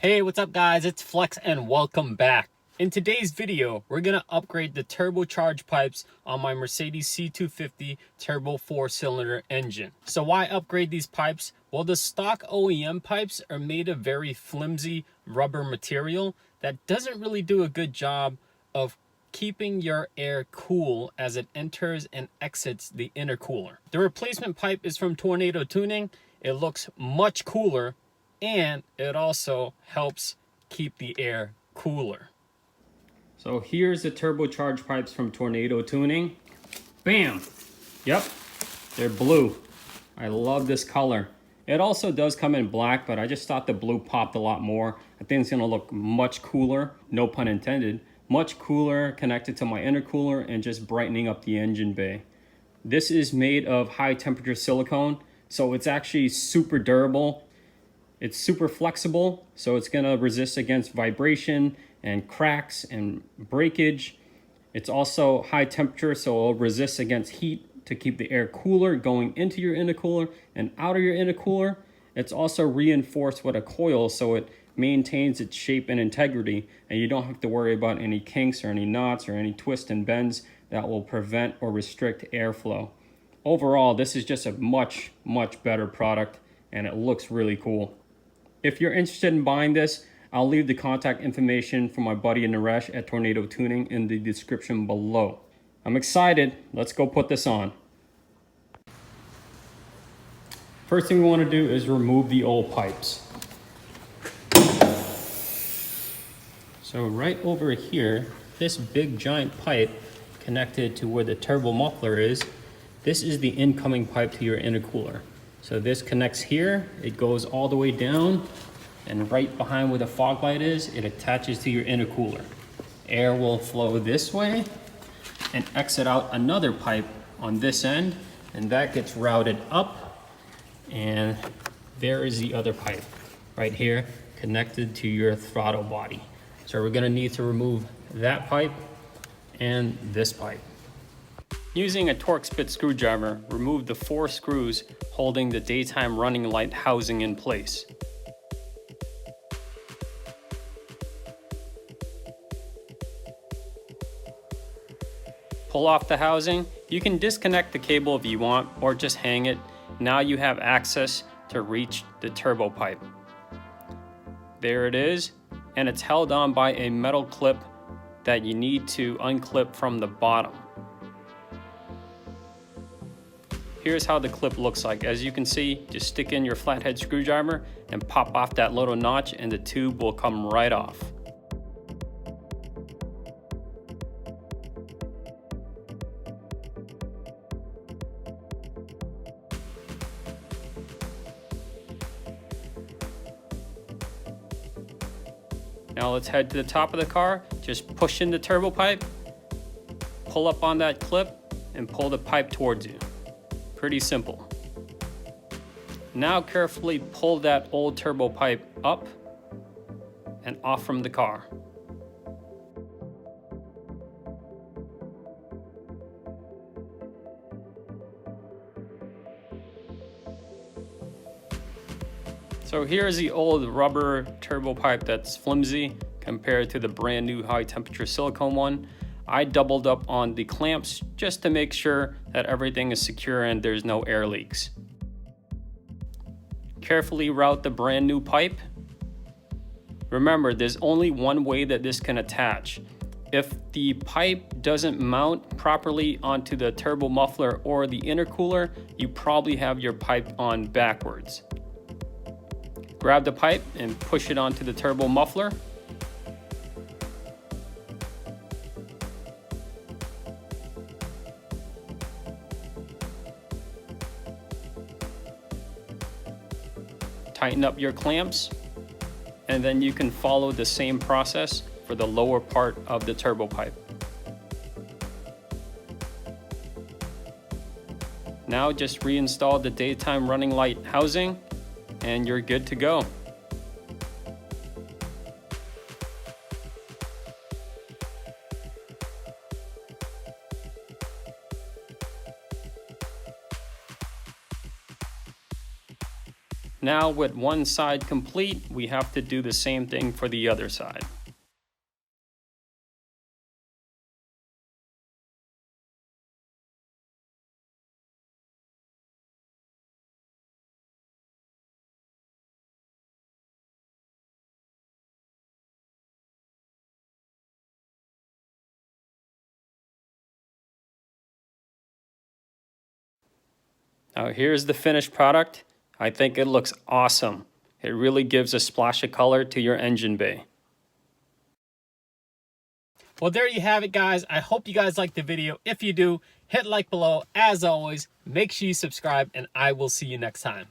Hey, what's up guys? It's Flex and welcome back. In today's video, we're gonna upgrade the turbocharged pipes on my Mercedes C250 turbo 4-cylinder engine. So why upgrade these pipes? Well, the stock OEM pipes are made of very flimsy rubber material that doesn't really do a good job of keeping your air cool as it enters and exits the intercooler. The replacement pipe is from Tornado Tuning. It looks much cooler and it also helps keep the air cooler. So here's the turbocharged pipes from Tornado Tuning. Bam! Yep, they're blue. I love this color. It also does come in black, but I just thought the blue popped a lot more. I think it's gonna look much cooler, no pun intended, much cooler connected to my intercooler and just brightening up the engine bay. This is made of high temperature silicone, so it's actually super durable. It's super flexible, so it's gonna resist against vibration and cracks and breakage. It's also high temperature, so it'll resist against heat to keep the air cooler going into your intercooler and out of your intercooler. It's also reinforced with a coil, so it maintains its shape and integrity, and you don't have to worry about any kinks or any knots or any twists and bends that will prevent or restrict airflow. Overall, this is just a much better product, and it looks really cool. If you're interested in buying this, I'll leave the contact information for my buddy NARESH at Tornado Tuning in the description below. I'm excited. Let's go put this on. First thing we want to do is remove the old pipes. So right over here, this big giant pipe connected to where the turbo muffler is, this is the incoming pipe to your intercooler. So this connects here, it goes all the way down, and right behind where the fog light is, it attaches to your intercooler. Air will flow this way and exit out another pipe on this end, and that gets routed up, and there is the other pipe right here connected to your throttle body. So we're gonna need to remove that pipe and this pipe. Using a Torx bit screwdriver, remove the 4 screws holding the daytime running light housing in place. Pull off the housing. You can disconnect the cable if you want, or just hang it. Now you have access to reach the turbo pipe. There it is, and it's held on by a metal clip that you need to unclip from the bottom. Here's how the clip looks like. As you can see, just stick in your flathead screwdriver and pop off that little notch and the tube will come right off. Now let's head to the top of the car, just push in the turbo pipe, pull up on that clip and pull the pipe towards you. Pretty simple. Now carefully pull that old turbo pipe up and off from the car. So here's the old rubber turbo pipe that's flimsy compared to the brand new high temperature silicone one. I doubled up on the clamps just to make sure that everything is secure and there's no air leaks. Carefully route the brand new pipe. Remember, there's only one way that this can attach. If the pipe doesn't mount properly onto the turbo muffler or the intercooler, you probably have your pipe on backwards. Grab the pipe and push it onto the turbo muffler. Tighten up your clamps, and then you can follow the same process for the lower part of the turbo pipe. Now just reinstall the daytime running light housing and you're good to go. Now with one side complete, we have to do the same thing for the other side. Now here's the finished product. I think it looks awesome. It really gives a splash of color to your engine bay. Well, there you have it, guys. I hope you guys liked the video. If you do, hit like below. As always, make sure you subscribe, and I will see you next time.